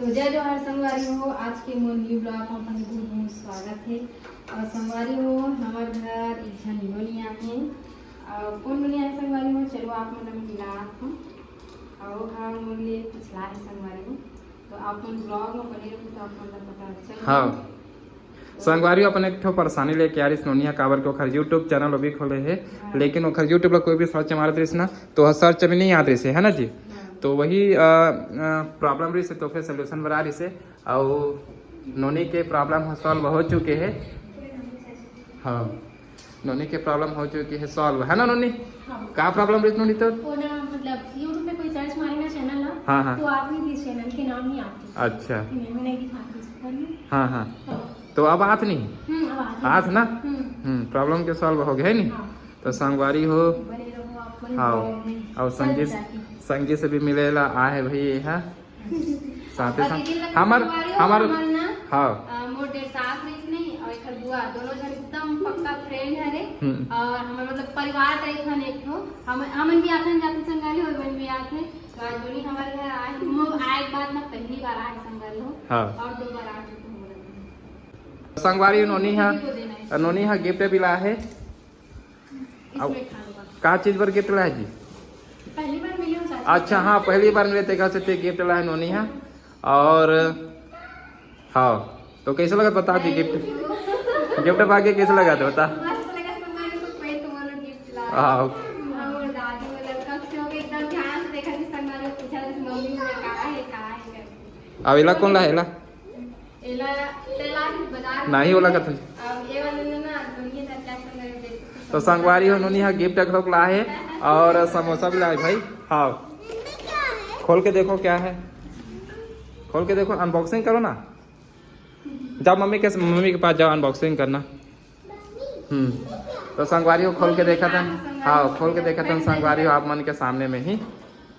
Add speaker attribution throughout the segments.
Speaker 1: तो जय जोहार संगवारी हो। आज के मोर न्यू ब्लॉग में अपन बहुत बहुत स्वागत है। और संगवारी हो हमार घर एक झन नोनिया है। और कौन नोनिया है संगवारी हो, चलो आप मतलब मिला हूँ और हाँ मोरले पिछला है संगवारी हो। तो आप मन ब्लॉग में बने रहो तो आप मतलब पता चल।
Speaker 2: हाँ संगवारी अपन एक ठो परेशानी लेके आ रही नोनिया काबर के ओखर यूट्यूब चैनल अभी खोले है।
Speaker 1: हाँ।
Speaker 2: लेकिन ओखर यूट्यूब ला कोई भी सर्च मारत रही ना तो वह सर्च में नहीं आते है ना जी। तो वही प्रॉब्लम रही से तो फिर सोल्यूशन बना रही से और नोनी के प्रॉब्लम सॉल्व हो चुके हैं। हाँ नोनी के प्रॉब्लम हो चुकी है सॉल्व, है ना नोनी?
Speaker 3: हाँ।
Speaker 2: क्या प्रॉब्लम रही नोनी? तो
Speaker 3: वो ना मतलब यूट्यूब पे कोई सर्च मारेगा चैनल ना,
Speaker 2: हाँ हाँ
Speaker 3: तो आप ही इस चैनल के नाम नहीं आते।
Speaker 2: अच्छा
Speaker 3: मैं नहीं दिखाती इसको पर
Speaker 2: हाँ हाँ तो अब आत नहीं
Speaker 3: अब आते
Speaker 2: आत ना
Speaker 3: हम्म।
Speaker 2: प्रॉब्लम के सॉल्व हो गए नहीं।
Speaker 3: हाँ।
Speaker 2: तो संगवारी हो
Speaker 3: बने रहो आप बने
Speaker 2: हाँ
Speaker 3: रहो।
Speaker 2: और संगी से भी मिलेला आए भाई है साथे साथ हमार हमार हाँ
Speaker 1: मोर डेढ़ सास रही नहीं और एक बुआ दोनों जन एकदम पक्का फ्रेंड है रे। और हमारे मतलब परिवार टाइप हन एक ठो हमन भी आते जाते संगाली और बन भी आते। तो आज दोनों हमारे घर आए आए एक बार ना पहली बार आए संगाली हो
Speaker 2: हाँ
Speaker 1: और 2 बार आ चुके हो।
Speaker 2: संगवारी नोनी हा गिफ्ट भी ला है।
Speaker 1: इसमें खा लूंगा
Speaker 2: का चीज पर गिफ्ट ला है जी?
Speaker 3: पहली बार मिली हूँ चाची।
Speaker 2: अच्छा हाँ पहली बार मिले थे घर से गिफ्ट ला है नोनी हा। और हाँ तो कैसे लगा बता दी गिफ्ट पाके कैसे लगा था बता।
Speaker 1: मस्त लगा संगाली को पे तुम्हारा गिफ्ट ला।
Speaker 2: हाँ
Speaker 1: और दादी मतलब कब से हो गए एकदम ध्यान से देखा कि संगाली को पूछा मम्मी ने कहा है करके।
Speaker 2: अब इला कौन ला है इला
Speaker 1: एला तेला बाजार
Speaker 2: नहीं होला कथन।
Speaker 1: अब ये वाले ने ना दुनिया का क्या संगाली देख।
Speaker 2: तो संगवारी हो नोनी हा गिफ्ट रख ला है और समोसा भी लाए भाई। हाँ खोल के देखो क्या है, खोल के देखो अनबॉक्सिंग करो ना। जाओ मम्मी के पास जाओ अनबॉक्सिंग करना। तो संगवारी हो खोल के देखा था। हाँ खोल के देखा था संगवारी हो आप मन के सामने में ही।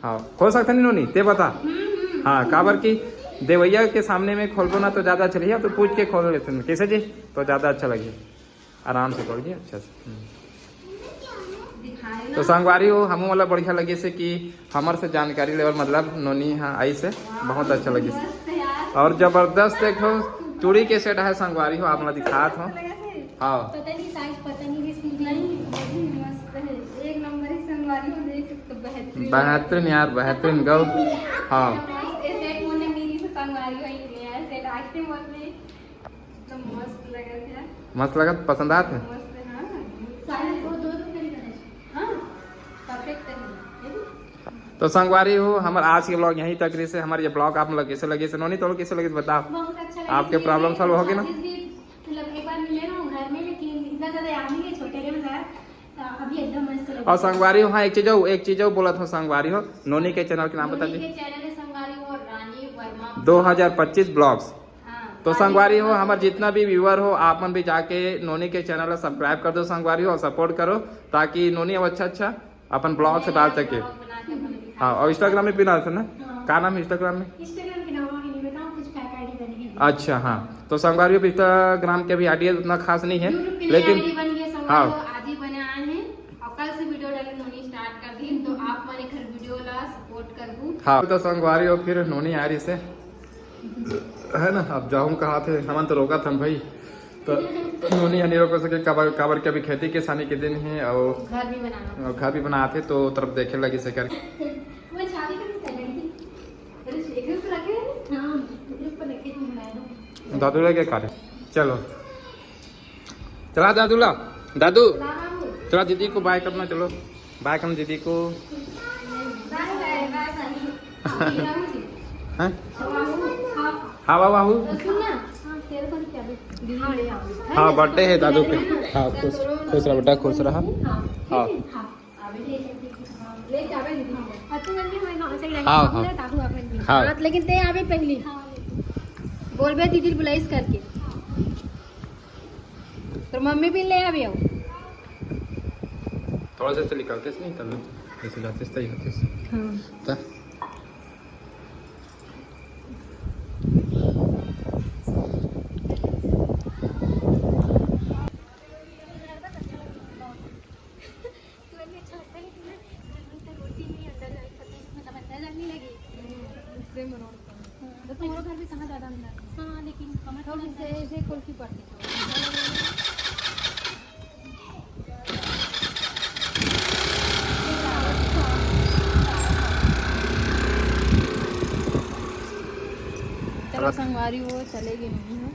Speaker 2: हाँ खोल सकते नहीं नोनी ते बता। हाँ काबर की देवैया के सामने में खोल दो ना तो ज्यादा अच्छा लगे। तो पूछ के खोल लेते हैं कैसे जी तो ज्यादा अच्छा लगे। आराम से खोलिए अच्छा से। तो संगवारी हो हम मतलब बढ़िया लगे से कि हमारे से जानकारी लेवल मतलब नोनी हाँ आई से बहुत अच्छा लगे से। और जबरदस्त देखो चूड़ी के सेट है संगवारी हो आप मतलब दिखात हो। हाँ
Speaker 3: पता नहीं साइज पता नहीं इसमें
Speaker 1: मस्त है एक नंबर ही संगवारी हो देख सकते बेहतरीन
Speaker 2: बेहतरीन यार बेहतरीन गौ। हाँ
Speaker 1: सेट मोने मेरी से संगवारी हो इतने है सेट आखिरी मोने तो मस्त लगा था।
Speaker 2: मस्त लगा पसंद आते हैं।
Speaker 1: मस्त है हां
Speaker 3: साइज वो दो तरीके का है।
Speaker 1: हां परफेक्ट है।
Speaker 2: तो संगवारी हो हमारे आज के ब्लॉग यहीं तक रही से। हमारे ये ब्लॉग आप लोग कैसे लगे से नोनी तो कैसे लगे बताओ।
Speaker 3: बहुत अच्छा लगा।
Speaker 2: आपके प्रॉब्लम सॉल्व हो गए ना?
Speaker 3: मतलब एक बार मिले ना घर में लेकिन इतना ज्यादा याद नहीं है छोटे के में अभी एकदम मस्त लगा।
Speaker 2: और संगवारी हो हाँ एक चीज बोला था संगवारी हो नोनी के चैनल के नाम बता दी।
Speaker 1: चैनल है संगवारी हो रानी वर्मा
Speaker 2: 2025 ब्लॉग्स।
Speaker 1: हां
Speaker 2: तो संगवारी हो हमारे जितना भी व्यूअर हो आप मन भी जाके नोनी के चैनल सब्सक्राइब कर दो संगवारी हो और सपोर्ट करो ताकि नोनी अब अच्छा अपन ब्लॉग से डाल सके। हाँ और इंस्टाग्राम में भी डालते ना। क्या नाम है इंस्टाग्राम में?
Speaker 3: इंस्टाग्राम के नाम नहीं बताऊं कुछ फेक आईडी बनी है।
Speaker 2: अच्छा हाँ तो संगवारी हो इंस्टाग्राम के भी आईडी उतना खास नहीं है लेकिन हाँ
Speaker 1: आज ही बने आए हैं और कल से वीडियो डालने नोनी स्टार्ट कर दी तो आप माने घर वीडियो ला सपोर्ट कर दूं।
Speaker 2: हाँ तो संगवारी हो फिर नोनी आ रही से है ना। अब जाऊँ कहाँ थे हमन तो रोका था भाई तो नोनी नहीं रोक सके काबर के अभी खेती किसानी के दिन है और
Speaker 1: घर भी बनाना
Speaker 2: घर भी बनाते तो तरफ देखे लगी से कर।
Speaker 3: मैं शादी करने चली थी।
Speaker 1: अरे शेखर पर रखे हैं
Speaker 3: हां ग्रुप पर लेके तुम बनाए ना।
Speaker 2: दादूला के कार्य चलो चला दादूला दादू चला दीदी को बाय करना। चलो बाय करना दीदी को।
Speaker 1: बाय बाय बाय
Speaker 2: हैं हाँ वाह वाहू हाँ बर्थडे है दादू के। हाँ खुश खुश रहा बेटा खुश रहा। हाँ हाँ
Speaker 1: लेकिन ते आवे पहली बोल बे दीदी बुलाइस करके तो मम्मी भी ले आवे हो।
Speaker 2: थोड़ा सा निकलते नहीं तब ऐसे जाते सही होते। हाँ
Speaker 3: हमारा घर भी कहाँ ज़्यादा अंदर। हाँ लेकिन हमारे
Speaker 1: थोड़ी से ऐसे कुल्फी पड़ती चलो संगवारी वो चलेगी नहीं है।